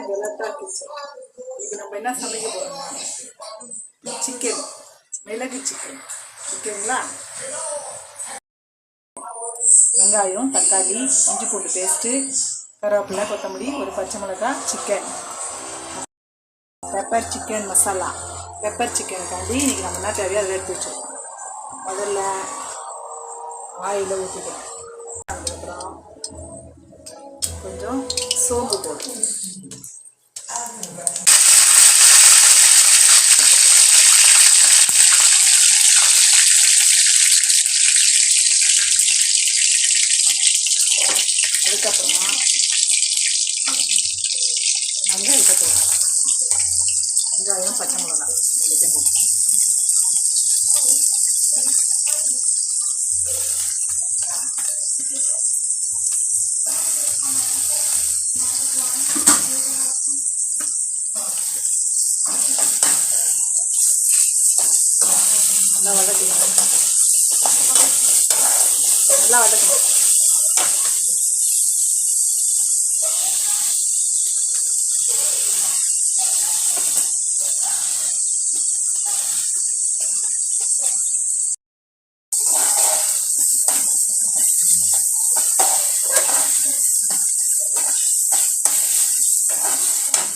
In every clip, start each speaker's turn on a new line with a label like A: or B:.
A: கெலட்டா kitchen. இது நம்ம என்ன சமைக்க போறோம்னா சிக்கன், மிளகு சிக்கன். ஓகேங்களா? வெங்காயம், தக்காளி, இஞ்சி பூண்டு பேஸ்ட்டு, கருவேப்பிலை, கொத்தமல்லி, ஒரு பச்சை மிளகாய், chicken, pepper chicken masala. Pepper சிக்கனுக்காண்டி இன்றைக்கி நம்ம என்ன தேவையோ அதை எடுத்து வச்சுருக்கோம். முதல்ல ஆயிலை ஊற்றிக்கலாம். அதுக்கப்புறம் கொஞ்சம் சோம்பு போடுவோம். அதுக்கப்புறமா வெங்காயத்தை போடுவோம். வெங்காயம், பச்சை மிளகாய் ரெண்டுத்தையும் போடுவோம். நல்லா வதக்கணும். நல்லா வதக்கணும்.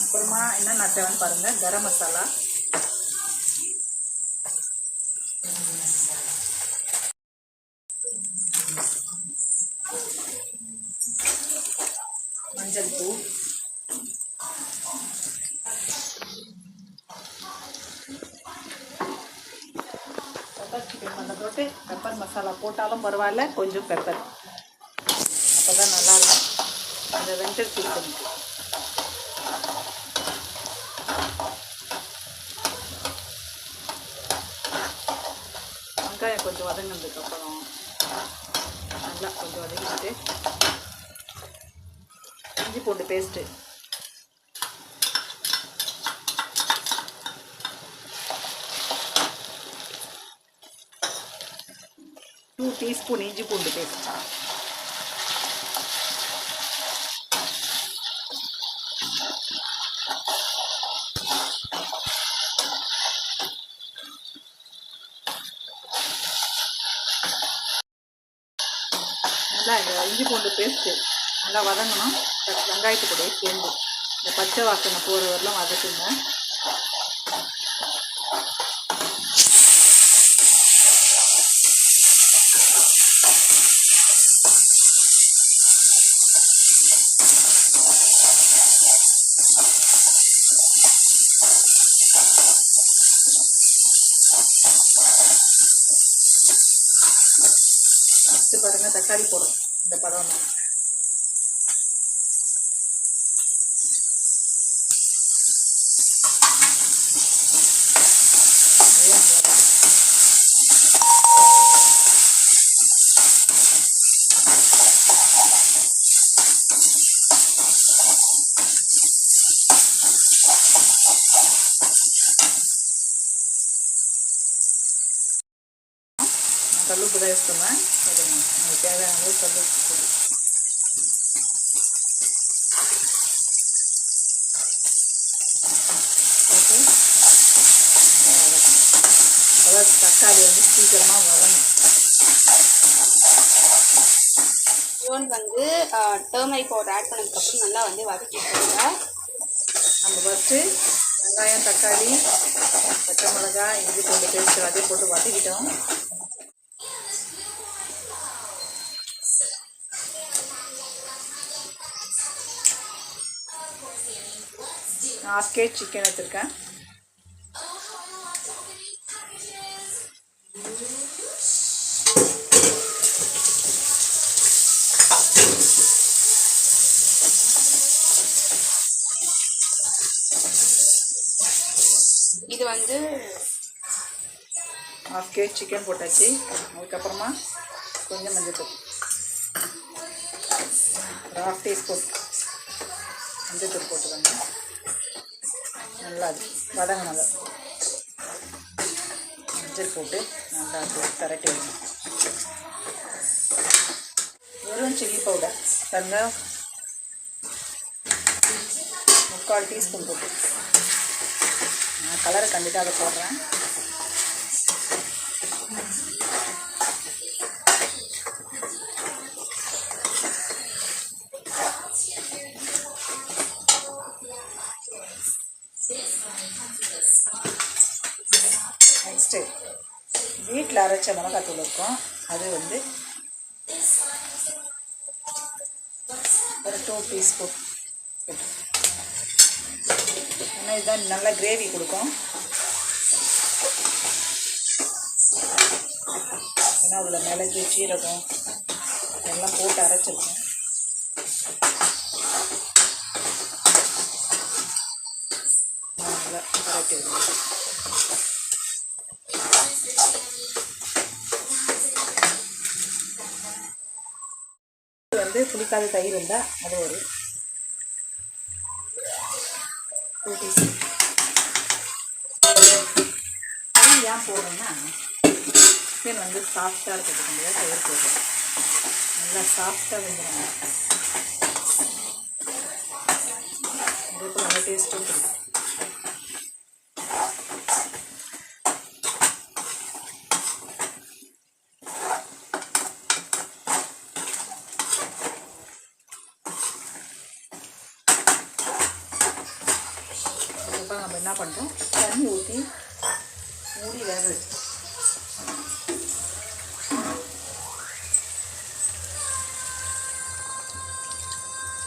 A: அப்புறமா என்ன தேவைன்னு பாருங்கள். கரம் மசாலா, மஞ்சள் தூள், பெப்பர் சிக்கன் பண்ண போட்டு பெப்பர் மசாலா போட்டாலும் பரவாயில்ல, கொஞ்சம் பெப்பர், அப்போ தான் நல்லாயிருக்கும். அந்த வெண்டர் சிக்கனுக்கு வெங்காயம் கொஞ்சம் வதங்கினதுக்கப்புறம் நல்லா கொஞ்சம் வதக்கிட்டு இஞ்சி பூண்டு பேஸ்ட்டு, டூ டீஸ்பூன் இஞ்சி பூண்டு பேஸ்ட், நல்லா இந்த இஞ்சி பூண்டு பேஸ்ட்டு நல்லா வதங்கணும். வெங்காயத்து கூட சேர்ந்து இந்த பச்சை வாசனை போகிற வரலாம் வதக்குங்க. பாருங்கள், தக்காளி போடும் இந்த படம். கல்லுப்பு தான் யூஸ் பண்ணுவேன். உங்களுக்கு தேவையான அளவு கல்லுப்பு போடு. போட்டு அதாவது தக்காளி வந்து சீக்கிரமாக வரணும்.
B: இவன் வந்து டர்மரிக் பவுடர் ஆட் பண்ணதுக்கப்புறம் நல்லா வந்து வதக்கிட்டு
A: நம்ம ஃபஸ்ட்டு வெங்காயம், தக்காளி, பச்சை மிளகாய், இஞ்சி பூண்டு பேஸ்ட்டு அதே போட்டு வதக்கிட்டோம். நான் 1/2 kg சிக்கன் எடுத்துருக்கேன்.
B: இது வந்து
A: 1/2 kg சிக்கன் போட்டாச்சு. அதுக்கப்புறமா கொஞ்சம் மஞ்சள் தூள், ஒரு 1/2 டீஸ்பூன் மஞ்சள் தூள் போட்டுக்கோங்க. நல்லா வதங்கினது மஞ்சள் போட்டு நல்லா கரட்டி வைக்கணும். வெறும் சில்லி பவுடர் பாருங்க, 1/4 டீஸ்பூன் போட்டு நான் கலரை கண்டிப்பாக அதை போடுறேன். நெக்ஸ்ட்டு வீட்டில் அரைச்ச மிளகாத்தூள் இருக்கும், அது வந்து ஒரு 2 டீஸ்பூன் போட்டு, ஏன்னா இதுதான் நல்லா கிரேவி கொடுக்கும். ஏன்னா அதில் மிளகு சீரகம் எல்லாம் போட்டு அரைச்சிருக்கோம். நல்லா அரைச்சிருக்கோம். வந்து புளிக்காத தயிர் இருந்தால் அது ஒரு 2 டீஸ்பூன். தயிர் ஏன் போடுறோன்னா சிக்கன் வந்து சாஃப்டாக இருக்கிறதுக்கு தயிர் போடுறோம். நல்லா சாஃப்டாக வெந்துடுங்க. அதுக்கு நல்லா டேஸ்ட்டும் கொடுக்கும். நம்ம என்ன பண்ணுறோம், தண்ணி ஊற்றி மூடி வேக வச்சு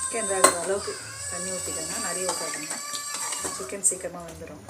A: சிக்கன் வேகிற அளவுக்கு தண்ணி ஊற்றிக்கோங்க. நிறைய ஊற்றாதுங்க, சிக்கன் சீக்கிரமாக வந்துடும்.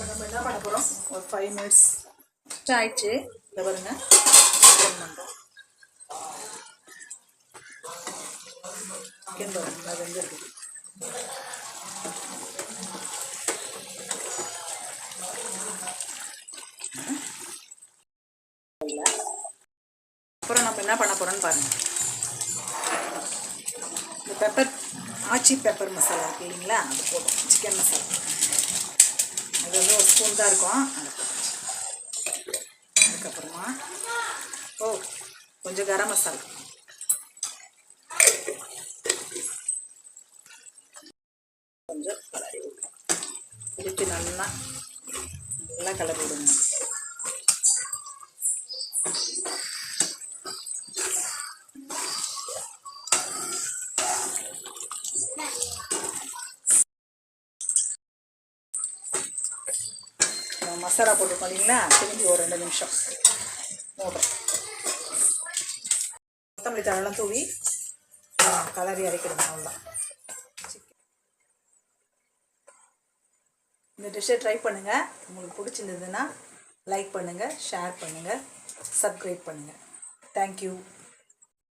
A: நம்ம என்ன பண்ண போகிறோம், ஒரு 5 மினிட்ஸ் ஆயிடுச்சு. இதை பாருங்க, சிக்கன் பண்ணுறோம். சிக்கன் பாருங்க, அது வந்து இருக்குது. அப்புறம் நம்ம என்ன பண்ண போகிறோன்னு பாருங்கள். இந்த பெப்பர் ஆச்சி பெப்பர் மசாலா இருக்குது இல்லைங்களா, அது போடும். சிக்கன் மசாலா அது வந்து ஒரு ஸ்பூன் தான் இருக்கும். அதுக்கப்புறமா கொஞ்சம் கரம் மசாலா, கொஞ்சம் கலரி விடுவோம். திருப்பி நல்லா கலரி விடுங்க. மசாலா போட்டுருக்கோம் இல்லைங்களா, திரும்பி ஒரு 2 நிமிஷம் மூடுறோம். கொத்தமல்லி தழலாம் தூவி கலரி அரைக்கிடுங்க. அவ்வளோதான். இந்த டிஷ்ஷை ட்ரை பண்ணுங்கள். உங்களுக்கு பிடிச்சிருந்ததுன்னா லைக் பண்ணுங்கள், ஷேர் பண்ணுங்கள், சப்ஸ்கிரைப் பண்ணுங்கள். தேங்க்யூ.